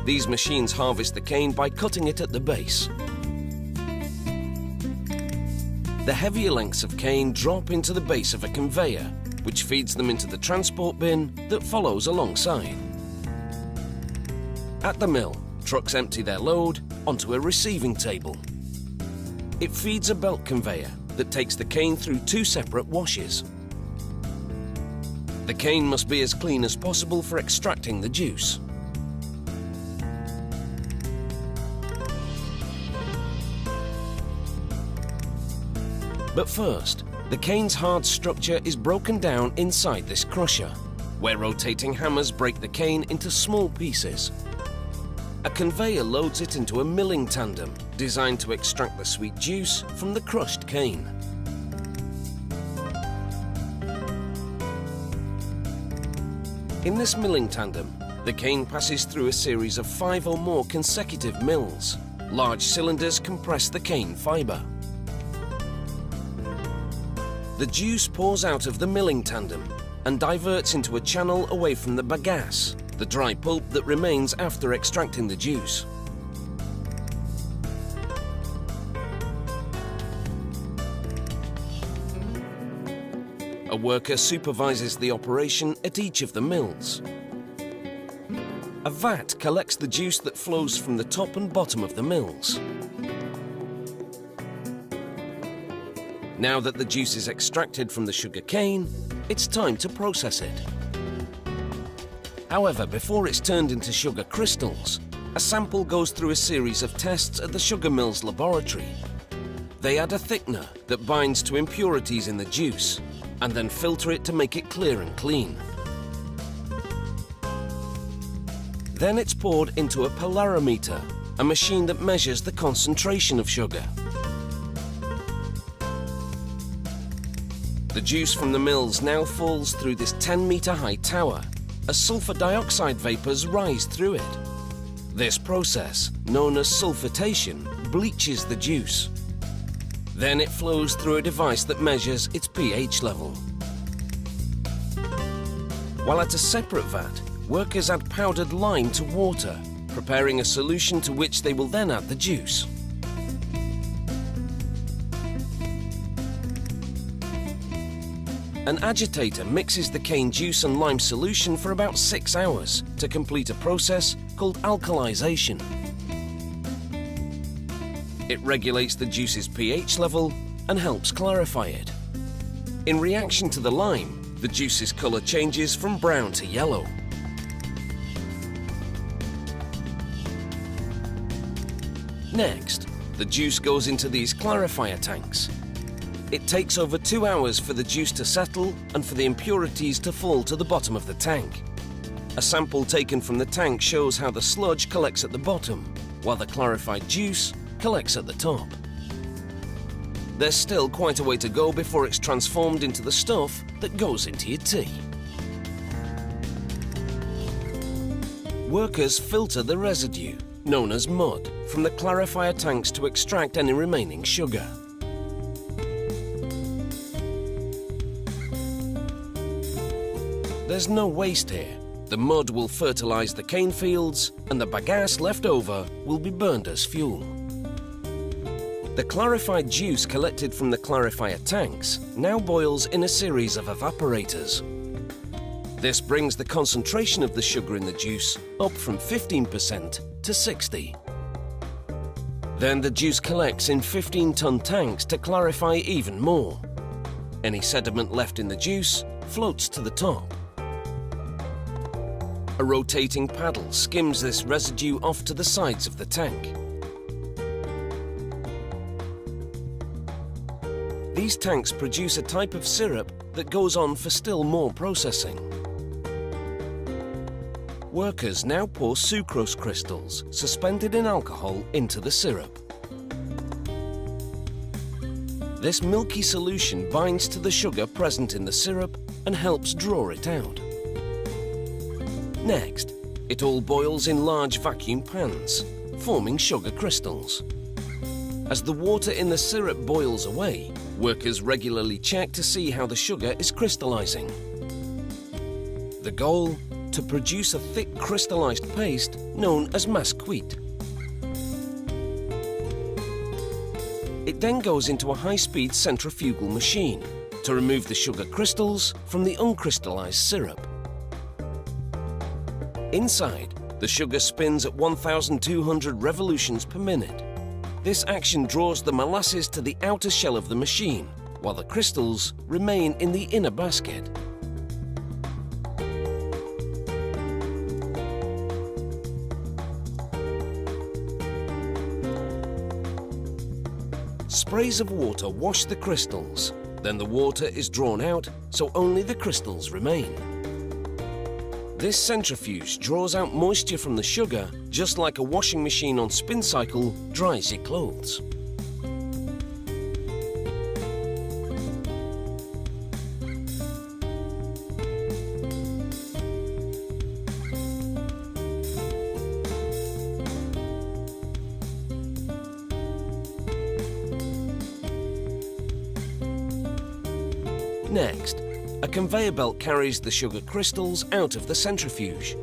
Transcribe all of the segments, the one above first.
These machines harvest the cane by cutting it at the base. The heavier lengths of cane drop into the base of a conveyor, which feeds them into the transport bin that follows alongside. At the mill, trucks empty their load onto a receiving table. It feeds a belt conveyor that takes the cane through two separate washes. The cane must be as clean as possible for extracting the juice. But first, the cane's hard structure is broken down inside this crusher, where rotating hammers break the cane into small pieces. A conveyor loads it into a milling tandem designed to extract the sweet juice from the crushed cane. In this milling tandem, the cane passes through a series of 5 or more consecutive mills. Large cylinders compress the cane fibre. The juice pours out of the milling tandem and diverts into a channel away from the bagasse, the dry pulp that remains after extracting the juice. A worker supervises the operation at each of the mills. A vat collects the juice that flows from the top and bottom of the mills. Now that the juice is extracted from the sugar cane, it's time to process it. However, before it's turned into sugar crystals, a sample goes through a series of tests at the sugar mill's laboratory. They add a thickener that binds to impurities in the juice, and then filter it to make it clear and clean. Then it's poured into a polarimeter, a machine that measures the concentration of sugar. The juice from the mills now falls through this 10-metre-high tower as sulfur dioxide vapours rise through it. This process, known as sulfitation, bleaches the juice. Then it flows through a device that measures its pH level. While at a separate vat, workers add powdered lime to water, preparing a solution to which they will then add the juice. An agitator mixes the cane juice and lime solution for about 6 hours to complete a process called alkalization. It regulates the juice's pH level and helps clarify it. In reaction to the lime, the juice's colour changes from brown to yellow. Next, the juice goes into these clarifier tanks. It takes over 2 hours for the juice to settle and for the impurities to fall to the bottom of the tank. A sample taken from the tank shows how the sludge collects at the bottom, while the clarified juice collects at the top. There's still quite a way to go before it's transformed into the stuff that goes into your tea. Workers filter the residue, known as mud, from the clarifier tanks to extract any remaining sugar. There's no waste here. The mud will fertilise the cane fields, and the bagasse left over will be burned as fuel. The clarified juice collected from the clarifier tanks now boils in a series of evaporators. This brings the concentration of the sugar in the juice up from 15% to 60%. Then the juice collects in 15-ton tanks to clarify even more. Any sediment left in the juice floats to the top. A rotating paddle skims this residue off to the sides of the tank. These tanks produce a type of syrup that goes on for still more processing. Workers now pour sucrose crystals suspended in alcohol into the syrup. This milky solution binds to the sugar present in the syrup and helps draw it out. Next, it all boils in large vacuum pans, forming sugar crystals. As the water in the syrup boils away, workers regularly check to see how the sugar is crystallizing. The goal? to produce a thick crystallized paste known as masquite. It then goes into a high-speed centrifugal machine to remove the sugar crystals from the uncrystallized syrup. Inside, the sugar spins at 1,200 revolutions per minute. This action draws the molasses to the outer shell of the machine, while the crystals remain in the inner basket. Sprays of water wash the crystals. Then the water is drawn out, so only the crystals remain. This centrifuge draws out moisture from the sugar, just like a washing machine on spin cycle dries your clothes. Next, a conveyor belt carries the sugar crystals out of the centrifuge.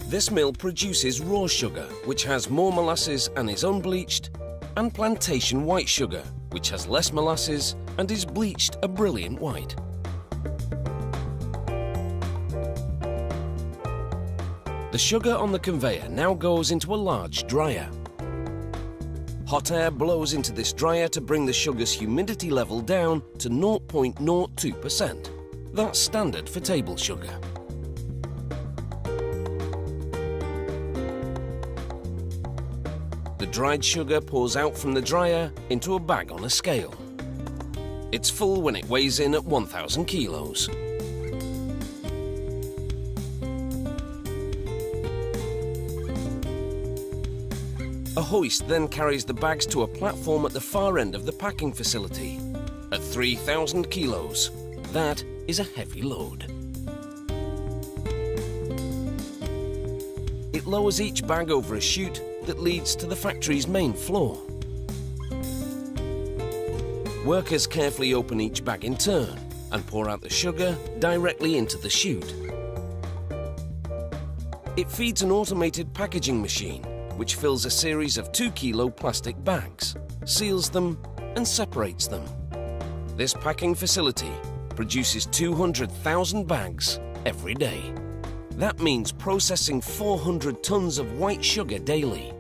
This mill produces raw sugar, which has more molasses and is unbleached, and plantation white sugar, which has less molasses and is bleached a brilliant white. The sugar on the conveyor now goes into a large dryer. Hot air blows into this dryer to bring the sugar's humidity level down to 0.02%. That's standard for table sugar. The dried sugar pours out from the dryer into a bag on a scale. It's full when it weighs in at 1,000 kilos. A hoist then carries the bags to a platform at the far end of the packing facility. At 3,000 kilos, that is a heavy load. It lowers each bag over a chute that leads to the factory's main floor. Workers carefully open each bag in turn and pour out the sugar directly into the chute. It feeds an automated packaging machine which fills a series of 2-kilo plastic bags, seals them and separates them. This packing facility produces 200,000 bags every day. That means processing 400 tons of white sugar daily.